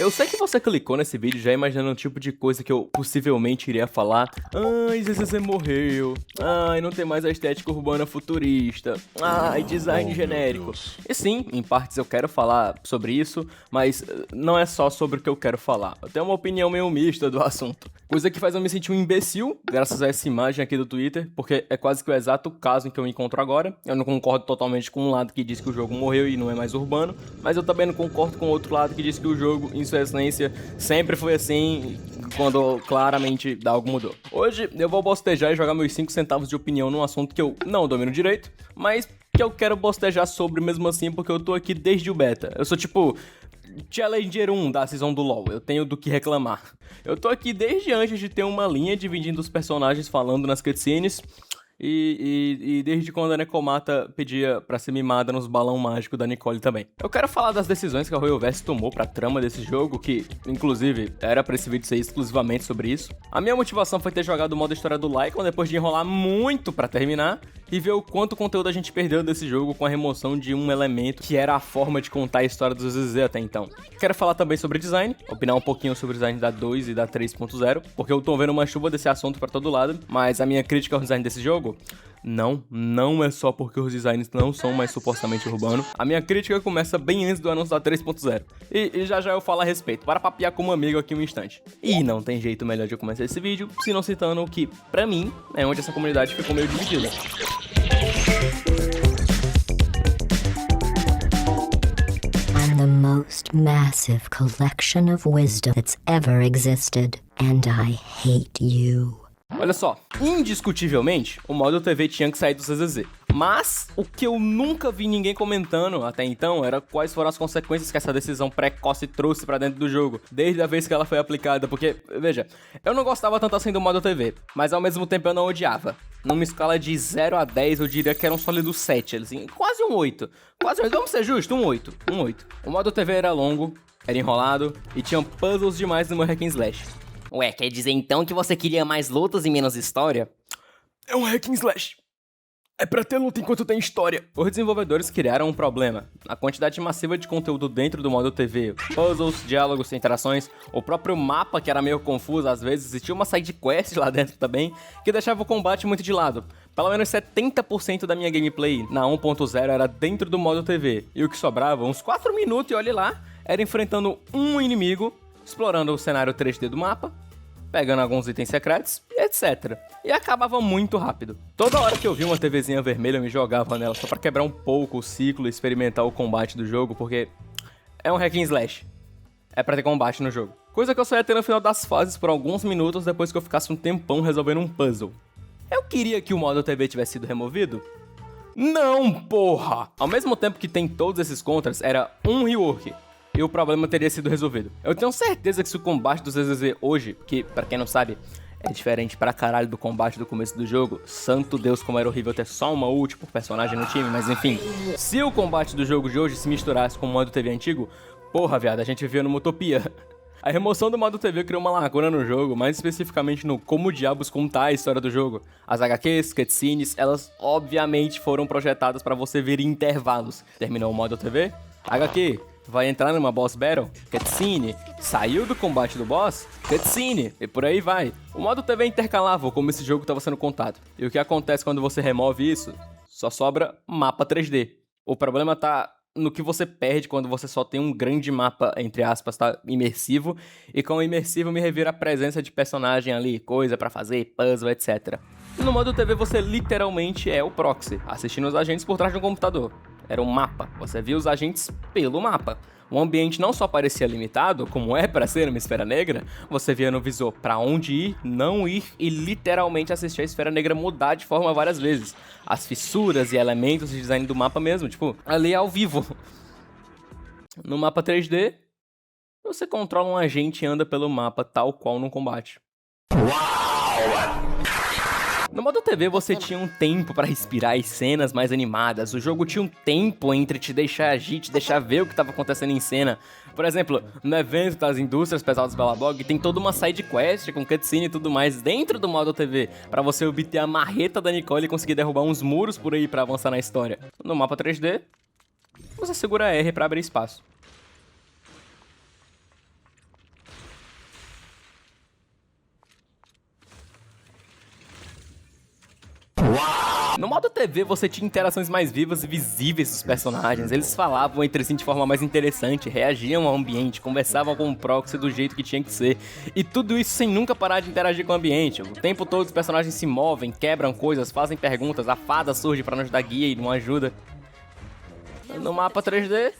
Eu sei que você clicou nesse vídeo já imaginando o tipo de coisa que eu possivelmente iria falar. Ai, ZZZ morreu. Ai, não tem mais a estética urbana futurista. Ai, design genérico. E sim, em partes eu quero falar sobre isso, mas não é só sobre o que eu quero falar. Eu tenho uma opinião meio mista do assunto. Coisa que faz eu me sentir um imbecil, graças a essa imagem aqui do Twitter, porque é quase que o exato caso em que eu me encontro agora. Eu não concordo totalmente com um lado que diz que o jogo morreu e não é mais urbano, mas eu também não concordo com o outro lado que diz que o jogo, em sua essência, sempre foi assim, quando claramente algo mudou. Hoje eu vou bostejar e jogar meus 5 centavos de opinião num assunto que eu não domino direito, mas que eu quero bostejar sobre mesmo assim, porque eu tô aqui desde o beta. Eu sou tipo Challenger 1 da season do LoL, eu tenho do que reclamar. Eu tô aqui desde antes de ter uma linha dividindo os personagens falando nas cutscenes, e desde quando a Necomata pedia pra ser mimada nos balão mágico da Nicole também. Eu quero falar das decisões que a Royalverse tomou pra trama desse jogo, que, inclusive, era pra esse vídeo ser exclusivamente sobre isso. A minha motivação foi ter jogado o modo história do Lycon depois de enrolar muito pra terminar, e ver o quanto conteúdo a gente perdeu desse jogo com a remoção de um elemento que era a forma de contar a história dos ZZ até então. Quero falar também sobre design, opinar um pouquinho sobre o design da 2 e da 3.0, porque eu tô vendo uma chuva desse assunto pra todo lado, mas a minha crítica ao design desse jogo não é só porque os designs não são mais supostamente urbanos. A minha crítica começa bem antes do anúncio da 3.0. E já eu falo a respeito, para papiar com um amigo aqui um instante. E não tem jeito melhor de eu começar esse vídeo, se não citando o que, pra mim, é onde essa comunidade ficou meio dividida. I'm the most massive collection of wisdom that's ever existed, and I hate you. Olha só, indiscutivelmente, o modo TV tinha que sair do ZZZ. Mas o que eu nunca vi ninguém comentando até então era quais foram as consequências que essa decisão precoce trouxe pra dentro do jogo, desde a vez que ela foi aplicada, porque, veja, eu não gostava tanto assim do modo TV, mas ao mesmo tempo eu não odiava. Numa escala de 0 a 10, eu diria que era um sólido 7, assim, quase um 8. Quase, vamos ser justos, um 8. O modo TV era longo, era enrolado e tinha puzzles demais no meu hack and slash. Ué, quer dizer então que você queria mais lutas e menos história? É um hack and slash. É pra ter luta enquanto tem história. Os desenvolvedores criaram um problema. A quantidade massiva de conteúdo dentro do modo TV, puzzles, diálogos, interações, o próprio mapa que era meio confuso às vezes, e tinha uma side quest lá dentro também, que deixava o combate muito de lado. Pelo menos 70% da minha gameplay na 1.0 era dentro do modo TV, e o que sobrava, uns 4 minutos e olhe lá, era enfrentando um inimigo, explorando o cenário 3D do mapa, pegando alguns itens secretos, e etc. E acabava muito rápido. Toda hora que eu vi uma TVzinha vermelha, eu me jogava nela só pra quebrar um pouco o ciclo e experimentar o combate do jogo, porque é um hack and slash. É pra ter combate no jogo. Coisa que eu só ia ter no final das fases por alguns minutos depois que eu ficasse um tempão resolvendo um puzzle. Eu queria que o modo TV tivesse sido removido? Não, porra! Ao mesmo tempo que tem todos esses contras, era um rework. E o problema teria sido resolvido. Eu tenho certeza que se o combate do ZZZ hoje, que, pra quem não sabe, é diferente pra caralho do combate do começo do jogo, santo Deus como era horrível ter só uma ult por personagem no time, mas enfim. Se o combate do jogo de hoje se misturasse com o modo TV antigo, porra, viado, a gente vivia numa utopia. A remoção do modo TV criou uma lacuna no jogo, mais especificamente no como diabos contar a história do jogo. As HQs, cutscenes, elas obviamente foram projetadas pra você ver em intervalos. Terminou o modo TV? HQ. Vai entrar numa boss battle, cutscene, saiu do combate do boss, cutscene, e por aí vai. O modo TV é intercalável, como esse jogo estava sendo contado. E o que acontece quando você remove isso? Só sobra mapa 3D. O problema tá no que você perde quando você só tem um grande mapa, entre aspas, tá, imersivo, e com o imersivo me revira a presença de personagem ali, coisa pra fazer, puzzle, etc. No modo TV você literalmente é o proxy, assistindo os agentes por trás de um computador. Era um mapa, você via os agentes pelo mapa. O ambiente não só parecia limitado, como é pra ser uma esfera negra, você via no visor pra onde ir, não ir e literalmente assistir a esfera negra mudar de forma várias vezes. As fissuras e elementos de design do mapa mesmo, tipo, ali ao vivo. No mapa 3D, você controla um agente e anda pelo mapa tal qual no combate. No modo TV você tinha um tempo pra respirar as cenas mais animadas, o jogo tinha um tempo entre te deixar agir, te deixar ver o que estava acontecendo em cena. Por exemplo, no evento das indústrias pesadas Belabog tem toda uma side quest com cutscene e tudo mais dentro do modo TV, pra você obter a marreta da Nicole e conseguir derrubar uns muros por aí pra avançar na história. No mapa 3D, você segura R pra abrir espaço. No modo TV, você tinha interações mais vivas e visíveis dos personagens. Eles falavam entre si de forma mais interessante, reagiam ao ambiente, conversavam com o proxy do jeito que tinha que ser. E tudo isso sem nunca parar de interagir com o ambiente. O tempo todo os personagens se movem, quebram coisas, fazem perguntas, a fada surge pra nos dar guia e não ajuda. No mapa 3D,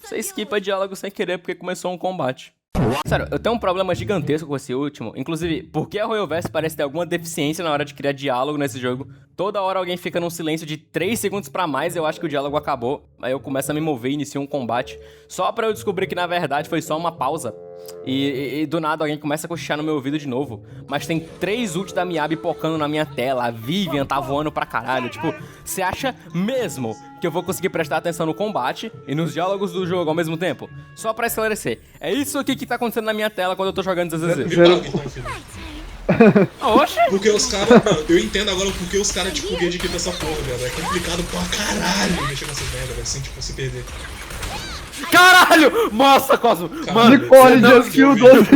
você esquipa diálogo sem querer porque começou um combate. Sério, eu tenho um problema gigantesco com esse último. Inclusive, por que a Royalverse parece ter alguma deficiência na hora de criar diálogo nesse jogo? Toda hora alguém fica num silêncio de 3 segundos pra mais, eu acho que o diálogo acabou. Aí eu começo a me mover e inicio um combate. Só pra eu descobrir que na verdade foi só uma pausa. E do nada alguém começa a cochichar no meu ouvido de novo. Mas tem 3 ults da Miyabi pocando na minha tela. A Vivian tá voando pra caralho. Tipo, você acha mesmo que eu vou conseguir prestar atenção no combate e nos diálogos do jogo ao mesmo tempo? Só pra esclarecer, é isso aqui que tá acontecendo na minha tela quando eu tô jogando ZZZ. Oxe! Porque os caras, eu entendo agora porque os caras tipo gatekeep essa porra, velho. É complicado pra caralho mexer nessas merda, velho, sem tipo se perder. Caralho! Nossa, Cosmo! Mano, Nicole de skill 12.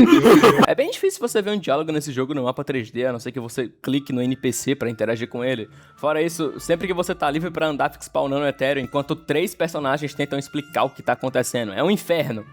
É bem difícil você ver um diálogo nesse jogo no mapa 3D, a não ser que você clique no NPC pra interagir com ele. Fora isso, sempre que você tá livre pra andar, fica spawnando etéreo, enquanto 3 personagens tentam explicar o que tá acontecendo. É um inferno.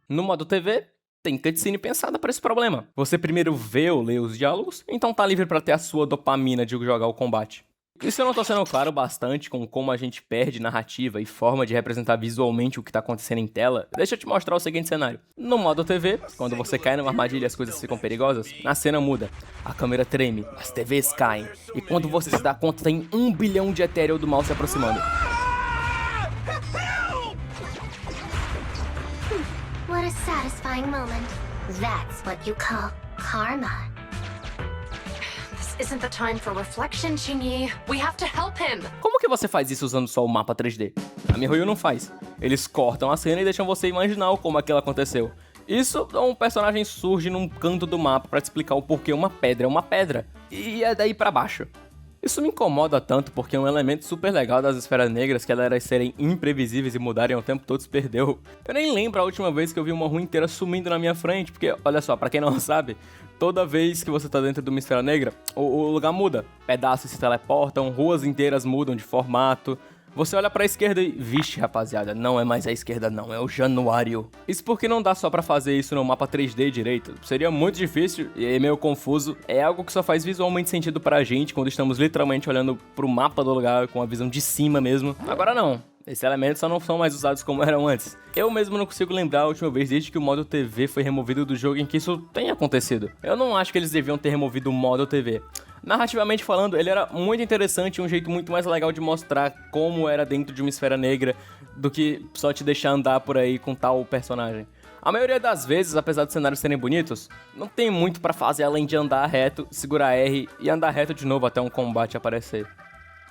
No modo TV, tem cutscene pensada pra esse problema. Você primeiro vê ou lê os diálogos, então tá livre pra ter a sua dopamina de jogar o combate. E se eu não tô sendo claro bastante com como a gente perde narrativa e forma de representar visualmente o que tá acontecendo em tela, deixa eu te mostrar o seguinte cenário. No modo TV, quando você cai numa armadilha e as coisas ficam perigosas, a cena muda, a câmera treme, as TVs caem, e quando você se dá conta tem 1 bilhão de etéreo do mal se aproximando. What a satisfying moment. That's what you call karma. This isn't the time for reflection, Xingyi. We have to help him. Como que você faz isso usando só o mapa 3D? A MiHoYo não faz. Eles cortam a cena e deixam você imaginar como aquilo aconteceu. Isso, um personagem surge num canto do mapa pra te explicar o porquê uma pedra é uma pedra. E é daí pra baixo. Isso me incomoda tanto porque um elemento super legal das esferas negras, que elas serem imprevisíveis e mudarem ao tempo todo, se perdeu. Eu nem lembro a última vez que eu vi uma rua inteira sumindo na minha frente, porque, olha só, pra quem não sabe, toda vez que você tá dentro de uma esfera negra, o lugar muda. Pedaços se teleportam, ruas inteiras mudam de formato. Você olha pra esquerda e... Vixe, rapaziada, não é mais a esquerda não, é o Januário. Isso porque não dá só pra fazer isso no mapa 3D direito. Seria muito difícil e é meio confuso. É algo que só faz visualmente sentido pra gente quando estamos literalmente olhando pro mapa do lugar com a visão de cima mesmo. Agora não. Esses elementos só não são mais usados como eram antes. Eu mesmo não consigo lembrar a última vez desde que o modo TV foi removido do jogo em que isso tenha acontecido. Eu não acho que eles deviam ter removido o modo TV. Narrativamente falando, ele era muito interessante e um jeito muito mais legal de mostrar como era dentro de uma esfera negra do que só te deixar andar por aí com tal personagem. A maioria das vezes, apesar dos cenários serem bonitos, não tem muito pra fazer além de andar reto, segurar R e andar reto de novo até um combate aparecer.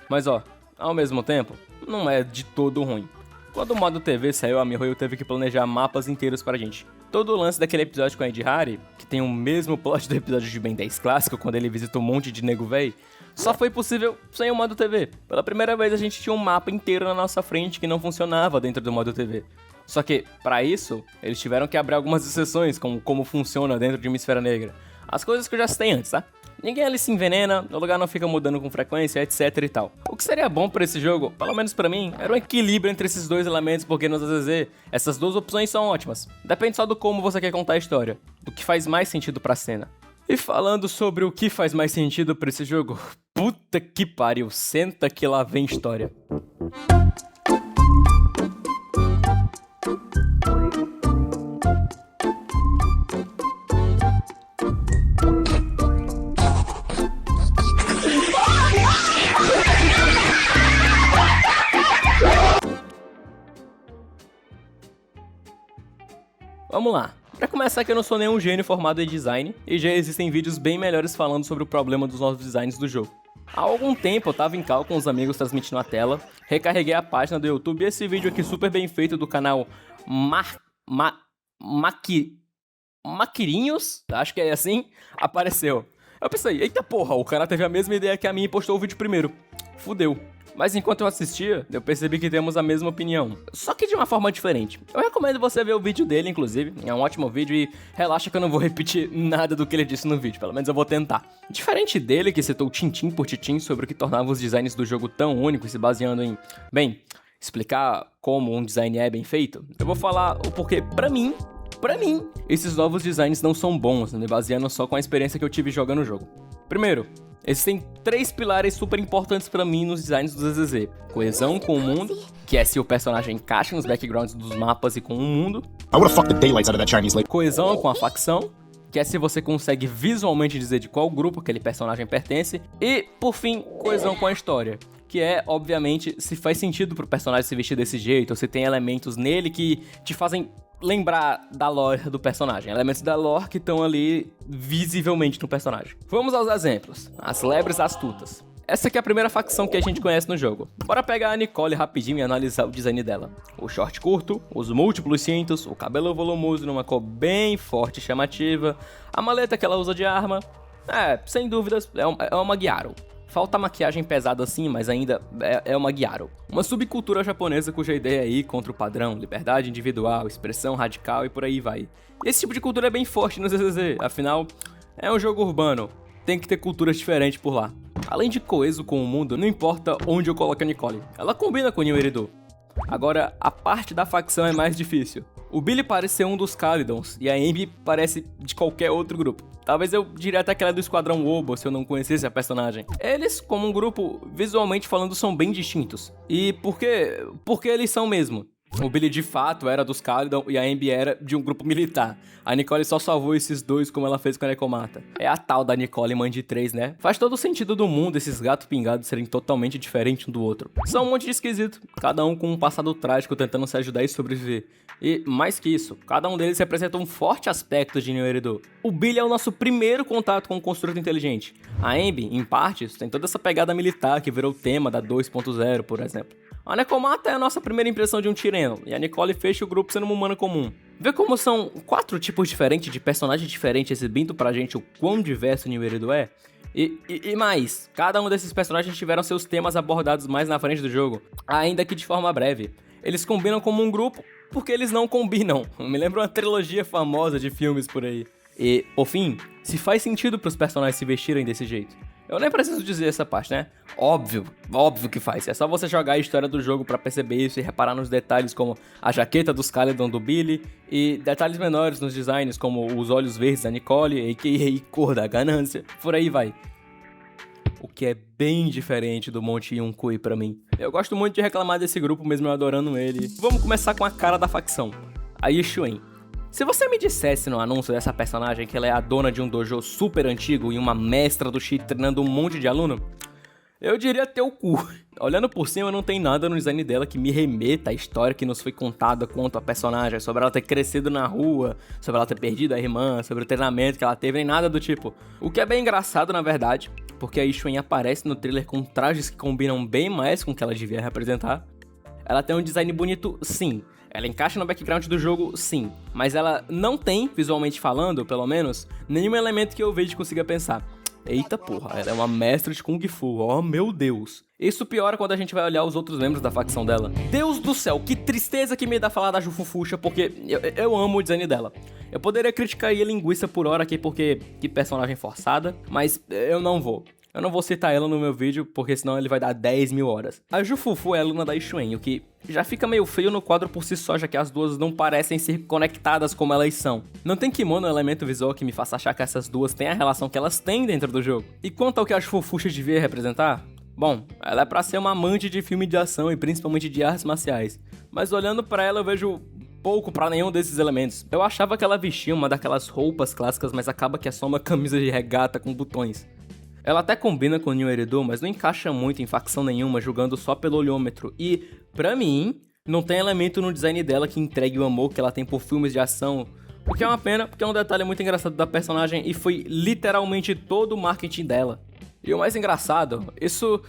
Mas ó, ao mesmo tempo, não é de todo ruim. Quando o modo TV saiu, a MiHoYo teve que planejar mapas inteiros pra gente. Todo o lance daquele episódio com a Ed Hardy, que tem o mesmo plot do episódio de Ben 10 clássico, quando ele visita um monte de nego véi, só foi possível sem o modo TV. Pela primeira vez a gente tinha um mapa inteiro na nossa frente que não funcionava dentro do modo TV. Só que, pra isso, eles tiveram que abrir algumas exceções, como funciona dentro de uma esfera negra. As coisas que eu já citei antes, tá? Ninguém ali se envenena, o lugar não fica mudando com frequência, etc e tal. O que seria bom pra esse jogo, pelo menos pra mim, era um equilíbrio entre esses dois elementos, porque no ZZZ, essas duas opções são ótimas. Depende só do como você quer contar a história, do que faz mais sentido pra cena. E falando sobre o que faz mais sentido pra esse jogo, puta que pariu, senta que lá vem história. Vamos lá. Pra começar que eu não sou nenhum gênio formado em design, e já existem vídeos bem melhores falando sobre o problema dos novos designs do jogo. Há algum tempo eu tava em cal com os amigos transmitindo a tela, recarreguei a página do YouTube e esse vídeo aqui super bem feito do canal Maquirinhos, acho que é assim, apareceu. Eu pensei, eita porra, o cara teve a mesma ideia que a minha e postou o vídeo primeiro. Fudeu. Mas enquanto eu assistia, eu percebi que temos a mesma opinião, só que de uma forma diferente. Eu recomendo você ver o vídeo dele, inclusive, é um ótimo vídeo e relaxa que eu não vou repetir nada do que ele disse no vídeo, pelo menos eu vou tentar. Diferente dele, que citou tintim por tintim sobre o que tornava os designs do jogo tão únicos, se baseando em, bem, explicar como um design é bem feito, eu vou falar o porquê pra mim, esses novos designs não são bons, me baseando só com a experiência que eu tive jogando o jogo. Primeiro, existem 3 pilares super importantes pra mim nos designs do ZZZ. Coesão com o mundo, que é se o personagem encaixa nos backgrounds dos mapas e com o mundo. I would've fucked the daylights out of that Chinese lady. Coesão com a facção, que é se você consegue visualmente dizer de qual grupo aquele personagem pertence. E, por fim, coesão com a história, que é, obviamente, se faz sentido pro personagem se vestir desse jeito, ou se tem elementos nele que te fazem lembrar da lore do personagem, elementos da lore que estão ali visivelmente no personagem. Vamos aos exemplos. As lebres astutas. Essa aqui é a primeira facção que a gente conhece no jogo. Bora pegar a Nicole rapidinho e analisar o design dela. O short curto, os múltiplos cintos, o cabelo volumoso numa cor bem forte e chamativa, a maleta que ela usa de arma. Sem dúvidas, é uma Gyaro. Falta maquiagem pesada assim, mas ainda é uma Gyaro. Uma subcultura japonesa cuja ideia é ir contra o padrão, liberdade individual, expressão radical e por aí vai. E esse tipo de cultura é bem forte no ZZZ, afinal, é um jogo urbano, tem que ter culturas diferentes por lá. Além de coeso com o mundo, não importa onde eu coloque a Nicole, ela combina com o New Erido. Agora, a parte da facção é mais difícil. O Billy parece ser um dos Calidons, e a Amy parece de qualquer outro grupo. Talvez eu diria até que ela é do Esquadrão Obo, se eu não conhecesse a personagem. Eles, como um grupo, visualmente falando, são bem distintos. E por quê? Porque eles são mesmo. O Billy de fato era dos Calidon e a Amy era de um grupo militar. A Nicole só salvou esses dois como ela fez com a Necomata. É a tal da Nicole mãe de 3, né? Faz todo o sentido do mundo esses gatos pingados serem totalmente diferentes um do outro. São um monte de esquisito, cada um com um passado trágico tentando se ajudar e sobreviver. E, mais que isso, cada um deles representa um forte aspecto de New Erido. O Billy é o nosso primeiro contato com um construto inteligente. A Amy, em partes, tem toda essa pegada militar que virou o tema da 2.0, por exemplo. A Necomata é a nossa primeira impressão de um tireno, e a Nicole fecha o grupo sendo uma humana comum. Vê como são 4 tipos diferentes de personagens diferentes exibindo pra gente o quão diverso o New Erido é? E mais, cada um desses personagens tiveram seus temas abordados mais na frente do jogo, ainda que de forma breve. Eles combinam como um grupo porque eles não combinam. Me lembra uma trilogia famosa de filmes por aí. E, por fim, se faz sentido pros personagens se vestirem desse jeito. Eu nem preciso dizer essa parte, né? Óbvio que faz. É só você jogar a história do jogo pra perceber isso e reparar nos detalhes como a jaqueta dos Calidon do Billy e detalhes menores nos designs como os olhos verdes da Nicole, a.k.a. cor da ganância. Por aí vai. O que é bem diferente do Monte Yunkui pra mim. Eu gosto muito de reclamar desse grupo, mesmo eu adorando ele. Vamos começar com a cara da facção, a Yishuen. Se você me dissesse no anúncio dessa personagem que ela é a dona de um dojo super antigo e uma mestra do Shi treinando um monte de aluno, eu diria teu cu. Olhando por cima, não tem nada no design dela que me remeta à história que nos foi contada quanto a personagem, sobre ela ter crescido na rua, sobre ela ter perdido a irmã, sobre o treinamento que ela teve, nem nada do tipo. O que é bem engraçado, na verdade, porque a Yishuen aparece no trailer com trajes que combinam bem mais com o que ela devia representar. Ela tem um design bonito, sim. Ela encaixa no background do jogo, sim. Mas ela não tem, visualmente falando, pelo menos, nenhum elemento que eu veja e consiga pensar: eita porra, ela é uma mestra de Kung Fu, oh meu Deus. Isso piora quando a gente vai olhar os outros membros da facção dela. Deus do céu, que tristeza que me dá falar da Jufufuxa, porque eu amo o design dela. Eu poderia criticar a linguiça por hora aqui porque que personagem forçada, mas eu não vou. Eu não vou citar ela no meu vídeo, porque senão ele vai dar 10 mil horas. A Jufufu é a aluna da Yishuen, o que já fica meio feio no quadro por si só, já que as duas não parecem ser conectadas como elas são. Não tem kimono, um elemento visual que me faça achar que essas duas têm a relação que elas têm dentro do jogo. E quanto ao que a Jufufuxa devia representar? Bom, ela é pra ser uma amante de filme de ação e principalmente de artes marciais. Mas olhando pra ela eu vejo pouco pra nenhum desses elementos. Eu achava que ela vestia uma daquelas roupas clássicas, mas acaba que é só uma camisa de regata com botões. Ela até combina com o New Erido, mas não encaixa muito em facção nenhuma, julgando só pelo olhômetro. E, pra mim, não tem elemento no design dela que entregue o amor que ela tem por filmes de ação. O que é uma pena, porque é um detalhe muito engraçado da personagem e foi literalmente todo o marketing dela. E o mais engraçado, isso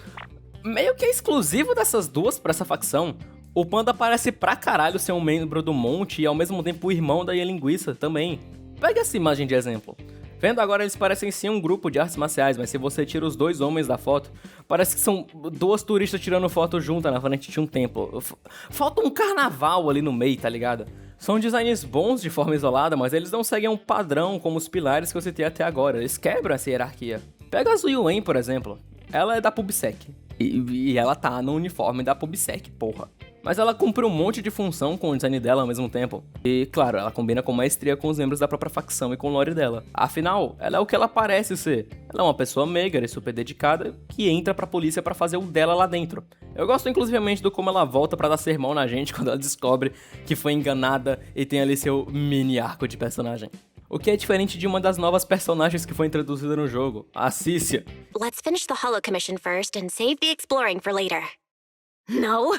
meio que é exclusivo dessas duas pra essa facção. O Panda parece pra caralho ser um membro do Monte e ao mesmo tempo o irmão da Linguiça também. Pega essa imagem de exemplo. Vendo agora, eles parecem sim um grupo de artes marciais, mas se você tira os dois homens da foto, parece que são duas turistas tirando foto juntas na frente de um templo. Falta um carnaval ali no meio, tá ligado? São designs bons de forma isolada, mas eles não seguem um padrão como os pilares que eu citei até agora. Eles quebram essa hierarquia. Pega a Zuyuan, por exemplo. Ela é da PubSec. E ela tá no uniforme da PubSec, porra. Mas ela cumpre um monte de função com o design dela ao mesmo tempo. E, claro, ela combina com maestria com os membros da própria facção e com o lore dela. Afinal, ela é o que ela parece ser. Ela é uma pessoa meiga e super dedicada que entra pra polícia pra fazer o dela lá dentro. Eu gosto inclusivamente do como ela volta pra dar sermão na gente quando ela descobre que foi enganada e tem ali seu mini arco de personagem. O que é diferente de uma das novas personagens que foi introduzida no jogo, a Cícia. Let's finish the Hollow Commission first and save the exploring for later. No,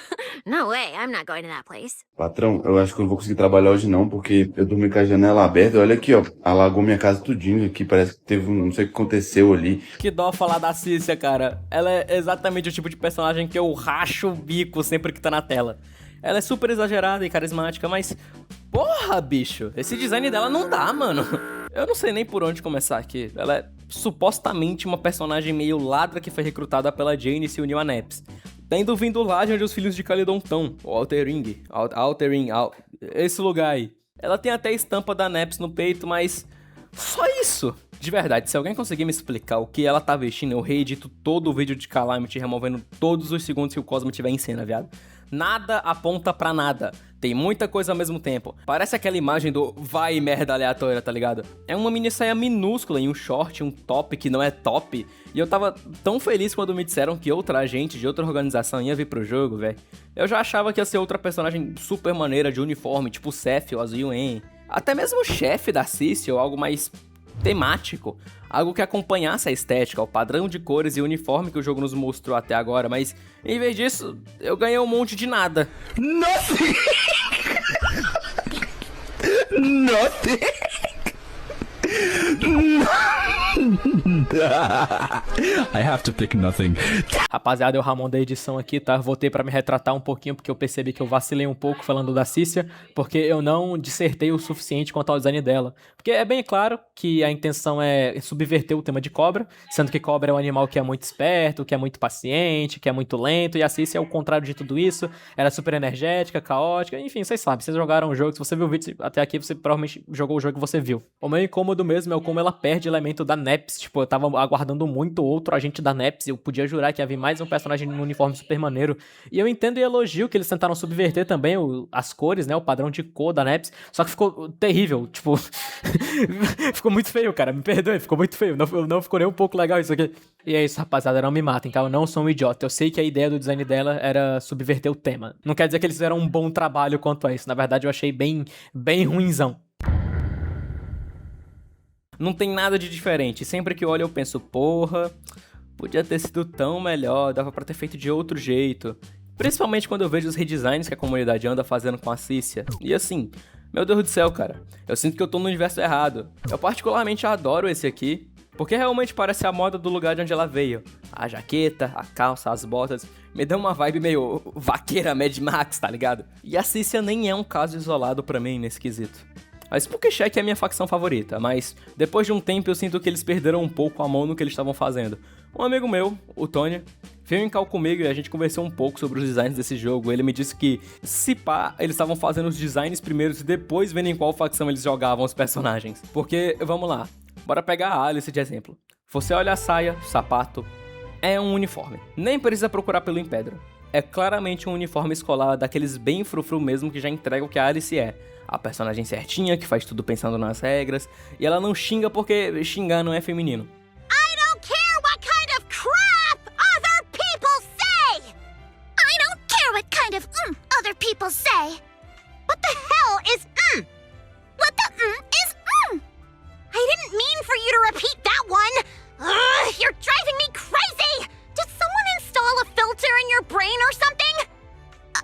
no way, I'm not going to that place. Patrão, eu acho que eu não vou conseguir trabalhar hoje não, porque eu dormi com a janela aberta. Olha aqui, ó, alagou minha casa tudinho aqui, parece que teve não sei o que aconteceu ali. Que dó falar da Cícia, cara. Ela é exatamente o tipo de personagem que eu racho o bico sempre que tá na tela. Ela é super exagerada e carismática, mas... Porra, bicho, esse design dela não dá, mano. Eu não sei nem por onde começar aqui. Ela é supostamente uma personagem meio ladra que foi recrutada pela Jane e se uniu a Neps. Tendo vindo lá de onde os filhos de Caledon estão, o Altering, esse lugar aí. Ela tem até a estampa da Neps no peito, mas só isso. De verdade, se alguém conseguir me explicar o que ela tá vestindo, eu reedito todo o vídeo de Calamity, removendo todos os segundos que o Cosmo tiver em cena, viado. Nada aponta pra nada. Tem muita coisa ao mesmo tempo. Parece aquela imagem do vai merda aleatória, tá ligado? É uma mini saia minúscula em um short, um top que não é top. E eu tava tão feliz quando me disseram que outra agente de outra organização ia vir pro jogo, velho. Eu já achava que ia ser outra personagem super maneira de uniforme, tipo o Seth ou a Zuyuan. Até mesmo o chefe da Cícia ou algo mais temático. Algo que acompanhasse a estética, o padrão de cores e uniforme que o jogo nos mostrou até agora, mas em vez disso, eu ganhei um monte de nada. Nothing! Nothing! I have to pick nothing. Rapaziada, é o Ramon da edição aqui, tá? Voltei pra me retratar um pouquinho porque eu percebi que eu vacilei um pouco falando da Cícia, porque eu não dissertei o suficiente quanto ao design dela. Porque é bem claro que a intenção é subverter o tema de cobra, sendo que cobra é um animal que é muito esperto, que é muito paciente, que é muito lento, e a Cícia é o contrário de tudo isso. Ela é super energética, caótica, enfim, vocês sabem, vocês jogaram o jogo, se você viu o vídeo até aqui, você provavelmente jogou o jogo que você viu. O meu incômodo mesmo é o como ela perde elemento da Neps, tipo, eu tava aguardando muito outro agente da Neps, eu podia jurar que ia vir mais um personagem no uniforme super maneiro, e eu entendo e elogio que eles tentaram subverter também as cores, né, o padrão de cor da Neps, só que ficou terrível, tipo, ficou muito feio, cara, me perdoe, ficou muito feio, não ficou nem um pouco legal isso aqui. E é isso, rapaziada, não me matem, tá, eu não sou um idiota, eu sei que a ideia do design dela era subverter o tema, não quer dizer que eles fizeram um bom trabalho quanto a isso, na verdade eu achei bem ruinzão. Não tem nada de diferente. Sempre que eu olho eu penso, porra, podia ter sido tão melhor, dava pra ter feito de outro jeito. Principalmente quando eu vejo os redesigns que a comunidade anda fazendo com a Cícia. E assim, meu Deus do céu, cara, eu sinto que eu tô no universo errado. Eu particularmente adoro esse aqui, porque realmente parece a moda do lugar de onde ela veio. A jaqueta, a calça, as botas, me dão uma vibe meio vaqueira Mad Max, tá ligado? E a Cícia nem é um caso isolado pra mim nesse quesito. A Spookshack é a minha facção favorita, mas depois de um tempo eu sinto que eles perderam um pouco a mão no que eles estavam fazendo. Um amigo meu, o Tony, veio em cal comigo e a gente conversou um pouco sobre os designs desse jogo. Ele me disse que, se pá, eles estavam fazendo os designs primeiros e depois vendo em qual facção eles jogavam os personagens. Porque, vamos lá, bora pegar a Alice de exemplo. Você olha a saia, o sapato, é um uniforme. Nem precisa procurar pelo Impedro. É claramente um uniforme escolar daqueles bem frufru mesmo que já entrega o que a Alice é. A personagem certinha, que faz tudo pensando nas regras, e ela não xinga porque xingar não é feminino. I don't care what kind of crap other people say! I don't care what kind of other people say! What the hell is What the is I didn't mean for you to repeat that one! Ugh, you're driving me crazy! Did someone install a filter in your brain or something?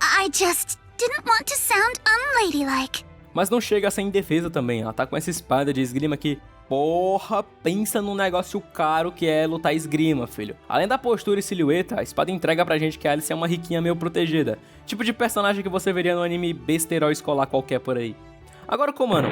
I just didn't want to sound unladylike. Mas não chega a ser indefesa também, ela tá com essa espada de esgrima que, porra, pensa num negócio caro que é lutar esgrima, filho. Além da postura e silhueta, a espada entrega pra gente que a Alice é uma riquinha meio protegida. Tipo de personagem que você veria no anime besta herói escolar qualquer por aí. Agora, Comano,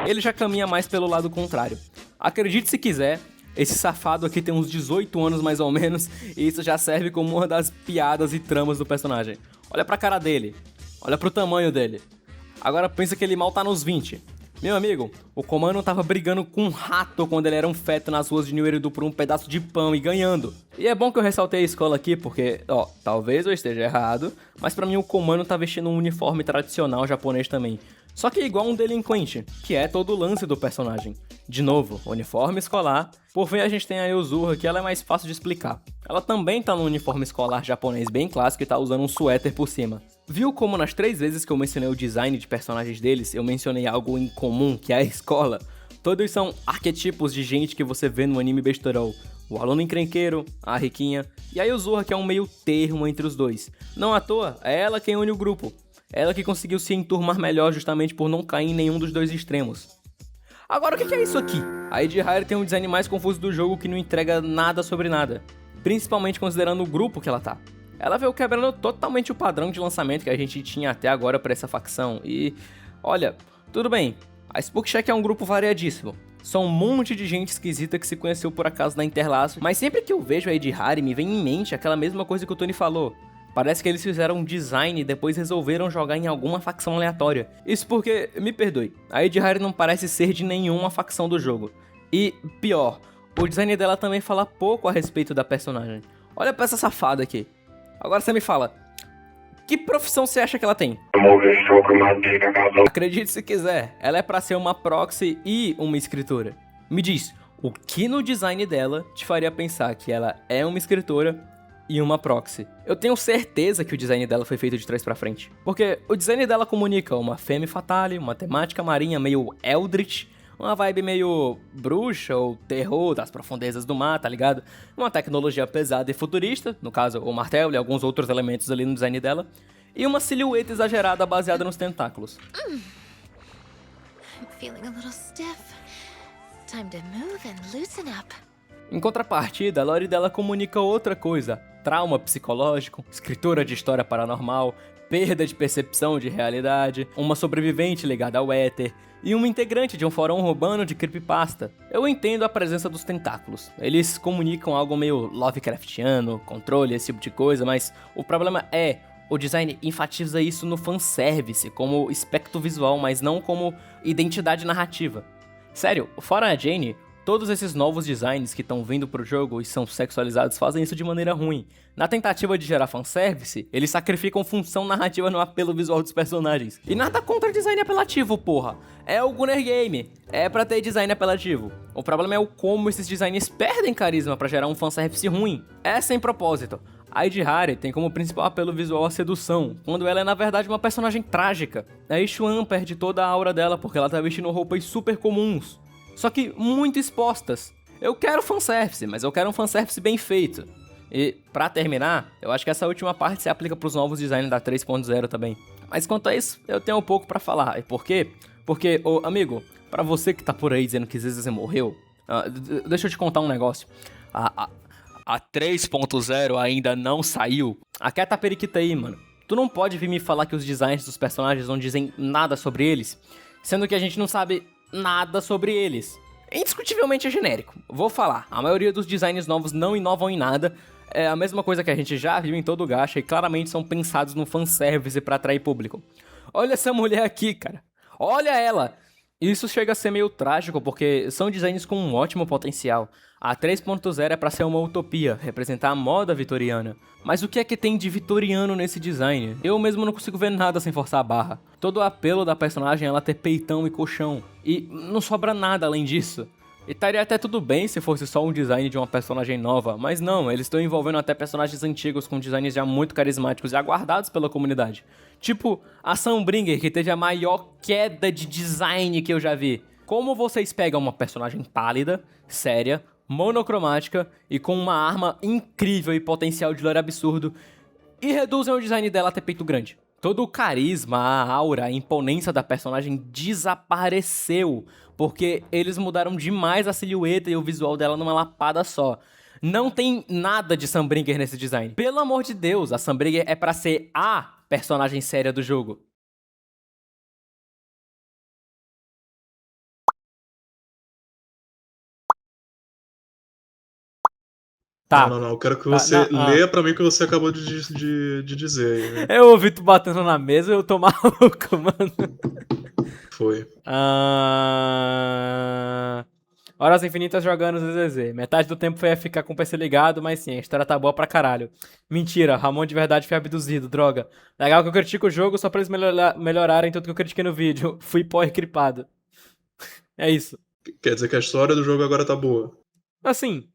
ele já caminha mais pelo lado contrário. Acredite se quiser, esse safado aqui tem uns 18 anos mais ou menos, e isso já serve como uma das piadas e tramas do personagem. Olha pra cara dele, olha pro tamanho dele. Agora pensa que ele mal tá nos 20. Meu amigo, o Komano tava brigando com um rato quando ele era um feto nas ruas de New Eridu por um pedaço de pão e ganhando. E é bom que eu ressaltei a escola aqui porque, talvez eu esteja errado, mas pra mim o Komano tá vestindo um uniforme tradicional japonês também. Só que igual um delinquente, que é todo o lance do personagem. De novo, uniforme escolar. Por fim, a gente tem a Yuzuru, que ela é mais fácil de explicar. Ela também tá no uniforme escolar japonês bem clássico e tá usando um suéter por cima. Viu como nas 3 vezes que eu mencionei o design de personagens deles, eu mencionei algo em comum, que é a escola? Todos são arquetipos de gente que você vê no anime besterol. O aluno encrenqueiro, a riquinha, e a Yuzuru, que é um meio termo entre os dois. Não à toa, é ela quem une o grupo. Ela que conseguiu se enturmar melhor justamente por não cair em nenhum dos dois extremos. Agora, o que é isso aqui? A Ed Hire tem um design mais confuso do jogo que não entrega nada sobre nada. Principalmente considerando o grupo que ela tá. Ela veio quebrando totalmente o padrão de lançamento que a gente tinha até agora pra essa facção. E, olha, tudo bem, a Spook Shack é um grupo variadíssimo. São um monte de gente esquisita que se conheceu por acaso na Interlaço. Mas sempre que eu vejo a Ed Hire, me vem em mente aquela mesma coisa que o Tony falou. Parece que eles fizeram um design e depois resolveram jogar em alguma facção aleatória. Isso porque, me perdoe, a Ed Hire não parece ser de nenhuma facção do jogo. E, pior, o design dela também fala pouco a respeito da personagem. Olha pra essa safada aqui. Agora você me fala, que profissão você acha que ela tem? Acredite se quiser, ela é pra ser uma proxy e uma escritora. Me diz, o que no design dela te faria pensar que ela é uma escritora e uma proxy? Eu tenho certeza que o design dela foi feito de trás pra frente. Porque o design dela comunica uma femme fatale, uma temática marinha meio eldritch, uma vibe meio bruxa ou terror das profundezas do mar, tá ligado? Uma tecnologia pesada e futurista, no caso o martelo e alguns outros elementos ali no design dela. E uma silhueta exagerada baseada nos tentáculos. I'm feeling a little stiff. Time to move and loosen up. Em contrapartida, a lore dela comunica outra coisa. Trauma psicológico, escritora de história paranormal, perda de percepção de realidade, uma sobrevivente ligada ao éter e uma integrante de um fórum urbano de creepypasta. Eu entendo a presença dos tentáculos. Eles comunicam algo meio Lovecraftiano, controle, esse tipo de coisa, mas o problema é, o design enfatiza isso no fanservice, como aspecto visual, mas não como identidade narrativa. Sério, fora a Jane, todos esses novos designs que estão vindo pro jogo e são sexualizados fazem isso de maneira ruim. Na tentativa de gerar fanservice, eles sacrificam função narrativa no apelo visual dos personagens. E nada contra design apelativo, porra. É o Gunner Game, é pra ter design apelativo. O problema é o como esses designs perdem carisma pra gerar um fanservice ruim. É sem propósito. A Ed Hire tem como principal apelo visual a sedução, quando ela é na verdade uma personagem trágica. A Ishuan perde toda a aura dela porque ela tá vestindo roupas super comuns, só que muito expostas. Eu quero fanservice, mas eu quero um fanservice bem feito. E, pra terminar, eu acho que essa última parte se aplica pros novos designs da 3.0 também. Mas quanto a isso, eu tenho um pouco pra falar. E por quê? Porque, ô amigo, pra você que tá por aí dizendo que Zezé morreu, deixa eu te contar um negócio. A 3.0 ainda não saiu. Aquieta a periquita aí, mano. Tu não pode vir me falar que os designs dos personagens não dizem nada sobre eles, sendo que a gente não sabe nada sobre eles. Indiscutivelmente é genérico. Vou falar, a maioria dos designs novos não inovam em nada. É a mesma coisa que a gente já viu em todo o gacha e claramente são pensados no fanservice pra atrair público. Olha essa mulher aqui, cara. Olha ela! Isso chega a ser meio trágico porque são designs com um ótimo potencial. A 3.0 é pra ser uma utopia, representar a moda vitoriana. Mas o que é que tem de vitoriano nesse design? Eu mesmo não consigo ver nada sem forçar a barra. Todo o apelo da personagem é ela ter peitão e colchão. E não sobra nada além disso. E estaria até tudo bem se fosse só um design de uma personagem nova, mas não, eles estão envolvendo até personagens antigos com designs já muito carismáticos e aguardados pela comunidade. Tipo, a Sunbringer, que teve a maior queda de design que eu já vi. Como vocês pegam uma personagem pálida, séria, monocromática e com uma arma incrível e potencial de lore absurdo e reduzem o design dela até peito grande? Todo o carisma, a aura, a imponência da personagem desapareceu, porque eles mudaram demais a silhueta e o visual dela numa lapada só. Não tem nada de Sunbringer nesse design. Pelo amor de Deus, a Sunbringer é pra ser a personagem séria do jogo. Tá. Não. Eu quero que você leia pra mim o que você acabou de dizer aí, né? Eu ouvi tu batendo na mesa e eu tô maluco, mano. Foi. Horas infinitas jogando ZZZ. Metade do tempo foi a ficar com o PC ligado, mas sim, a história tá boa pra caralho. Mentira, Ramon de verdade foi abduzido, droga. Legal que eu critico o jogo só pra eles melhorarem tudo que eu critiquei no vídeo. Fui power cripado. É isso. Quer dizer que a história do jogo agora tá boa. Assim,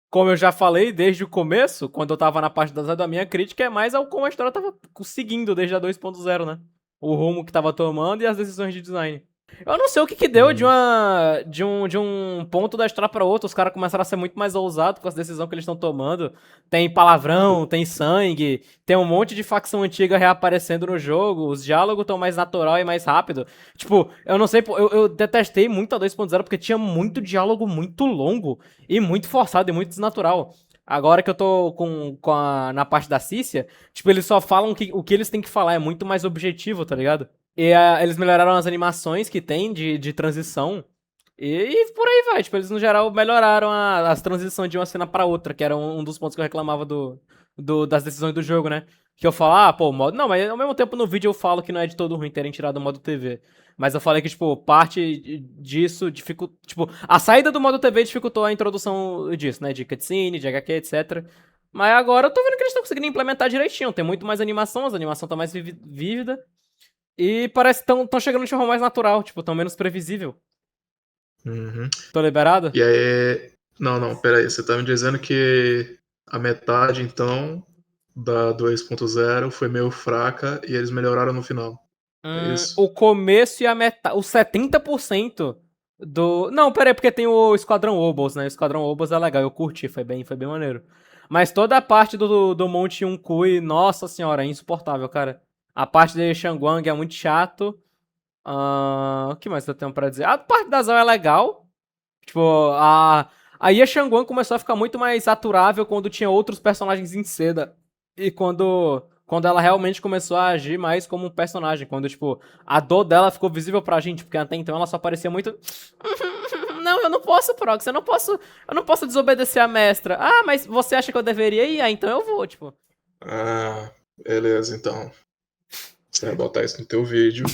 como eu já falei desde o começo, quando eu tava na parte da minha crítica, é mais ao como a história tava seguindo desde a 2.0, né? O rumo que tava tomando e as decisões de design. Eu não sei o que deu de um ponto da história pra outro. Os caras começaram a ser muito mais ousados com as decisões que eles estão tomando. Tem palavrão, tem sangue, tem um monte de facção antiga reaparecendo no jogo. Os diálogos estão mais natural e mais rápido. Tipo, eu não sei, eu detestei muito a 2.0 porque tinha muito diálogo muito longo e muito forçado e muito desnatural. Agora que eu tô na parte da Cícia, tipo, eles só falam o que eles têm que falar, é muito mais objetivo, tá ligado? E eles melhoraram as animações que tem de transição. E por aí vai. Tipo, eles no geral melhoraram as transições de uma cena pra outra, que era um dos pontos que eu reclamava das decisões do jogo, né? Que eu falo, pô, o modo. Não, mas ao mesmo tempo no vídeo eu falo que não é de todo ruim terem tirado o modo TV. Mas eu falei que, tipo, parte disso dificultou. Tipo, a saída do modo TV dificultou a introdução disso, né? De cutscene, de HQ, etc. Mas agora eu tô vendo que eles estão conseguindo implementar direitinho. Tem muito mais animação, as animações tá mais vívida. E parece que estão chegando de forma mais natural, tipo, tão menos previsível. Uhum. Tô liberado? E aí... Não, pera aí. Você tá me dizendo que a metade, então, da 2.0 foi meio fraca e eles melhoraram no final. É isso? O começo e a metade... Os 70% do... Não, pera aí, porque tem o Esquadrão Obos, né? O Esquadrão Obos é legal, eu curti, foi bem maneiro. Mas toda a parte do Monte Yunkai, nossa senhora, é insuportável, cara. A parte de Shangwang é muito chato. O que mais eu tenho pra dizer? A parte da Zhao é legal. Tipo, aí a Shangwang começou a ficar muito mais aturável quando tinha outros personagens em seda. E quando ela realmente começou a agir mais como um personagem. Quando, tipo, a dor dela ficou visível pra gente. Porque até então ela só parecia muito... Não, eu não posso, Prox. Eu não posso desobedecer a mestra. Ah, mas você acha que eu deveria ir? Ah, então eu vou, tipo. Ah, beleza, então. Você vai botar isso no teu vídeo.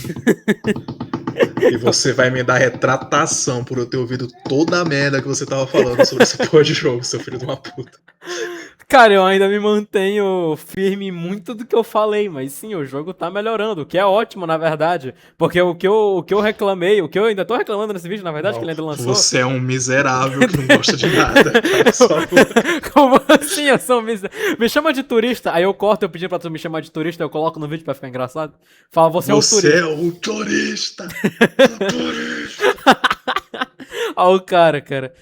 E você vai me dar retratação por eu ter ouvido toda a merda que você tava falando sobre esse porra de jogo, seu filho de uma puta. Cara, eu ainda me mantenho firme em muito do que eu falei, mas sim, o jogo tá melhorando, o que é ótimo, na verdade. Porque o que eu reclamei, o que eu ainda tô reclamando nesse vídeo, na verdade, que ele ainda lançou... Você é um miserável que não gosta de nada. Como assim? Eu sou um miserável? Me chama de turista, aí eu corto, eu pedi pra tu me chamar de turista, eu coloco no vídeo pra ficar engraçado. Fala, você é o turista. Você é o turista. Olha o cara.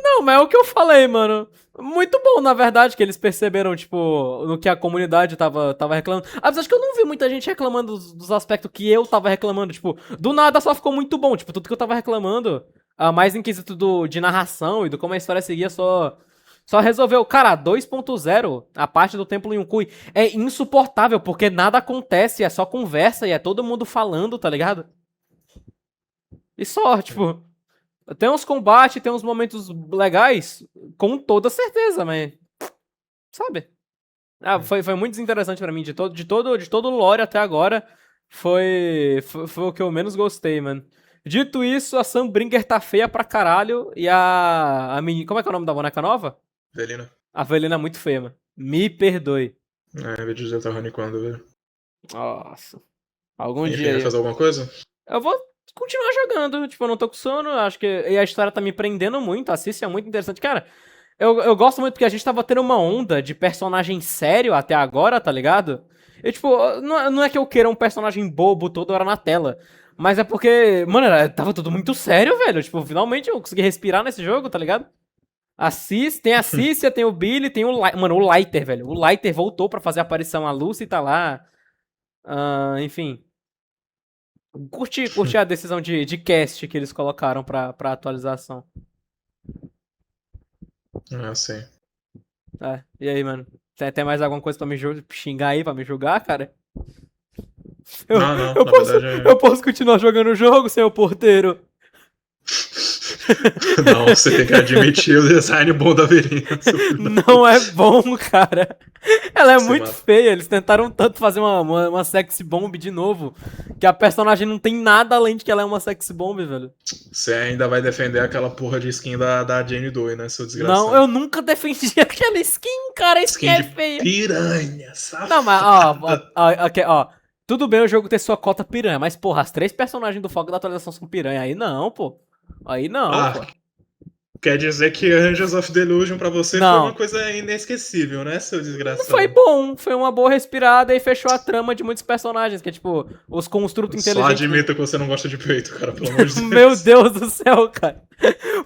Não, mas é o que eu falei, mano. Muito bom, na verdade, que eles perceberam, tipo, no que a comunidade tava reclamando. Apesar de que eu não vi muita gente reclamando dos aspectos que eu tava reclamando. Tipo, do nada só ficou muito bom. Tipo, tudo que eu tava reclamando, mais em quesito de narração e do como a história seguia, só resolveu. Cara, 2.0, a parte do Templo Yunkai, é insuportável, porque nada acontece, é só conversa e é todo mundo falando, tá ligado? E só, tipo... Tem uns combates, tem uns momentos legais, com toda certeza, mas... Sabe? Foi muito desinteressante pra mim. De todo o lore até agora, foi o que eu menos gostei, mano. Dito isso, a Sunbringer tá feia pra caralho e a menina... Como é que é o nome da boneca nova? Velina. A Velina é muito feia, mano. Me perdoe. Vídeo de Zelda Honey quando, velho. Nossa. Algum Enfim, dia... vai fazer alguma coisa? Eu vou continuar jogando, tipo, eu não tô com sono, acho que... E a história tá me prendendo muito, a Cícia é muito interessante. Cara, eu gosto muito porque a gente tava tendo uma onda de personagem sério até agora, tá ligado? E, tipo, não é que eu queira um personagem bobo toda hora na tela, mas é porque, mano, tava tudo muito sério, velho. Tipo, finalmente eu consegui respirar nesse jogo, tá ligado? Tem a Cícia, tem o Billy, tem o... Mano, o Lighter, velho. O Lighter voltou pra fazer a aparição, a Lucy tá lá. Enfim... Curti a decisão de cast que eles colocaram pra atualização. Sim. E aí, mano? Tem mais alguma coisa pra me xingar aí, pra me julgar, cara? Não, na verdade... Eu posso continuar jogando o jogo, senhor porteiro? Não, você tem que admitir o design bom da Verina. Não é bom, cara. Ela é Você muito mata. feia. Eles tentaram tanto fazer uma sexy bomb de novo, que a personagem não tem nada além de que ela é uma sexy bomb, velho. Você ainda vai defender aquela porra de skin da Jane Doe, né, seu desgraçado? Não, eu nunca defendi aquela skin, cara. A skin Skin é de feia. piranha, safado. Não, mas, ó. Tudo bem o jogo ter sua cota piranha, mas, porra, as 3 personagens do foco da atualização são piranha. Aí não, pô. Aí não, Ah, pô. quer dizer que Angels of Delusion pra você Não. foi uma coisa inesquecível, né, seu desgraçado? Foi bom, foi uma boa respirada e fechou a trama de muitos personagens, que é tipo, os construtos Só inteligentes. admita que você não gosta de peito, cara, pelo amor de Deus. Meu Deus do céu, cara.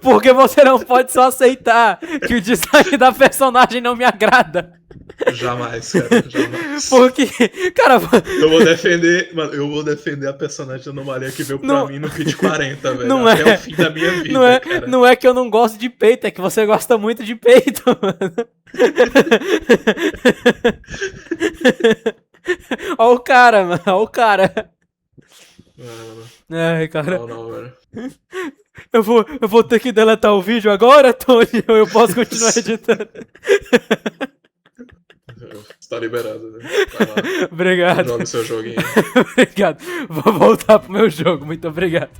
Porque você não pode só aceitar que o design da personagem não me agrada. Jamais, cara, jamais. Porque, cara, Eu vou defender a personagem da Anomalia que veio pra Não. mim no Kit 40, velho. Não até é. o fim da minha vida, cara. não é que eu não gosto de peito, é que você gosta muito de peito, mano. Ó o cara, mano, ó o cara. Ai, cara. Não, velho. Eu vou ter que deletar o vídeo agora, Tony? Ou eu posso continuar editando? Você tá liberado, né? Vai lá, Obrigado. joga o seu joguinho. Obrigado. Vou voltar pro meu jogo. Muito obrigado.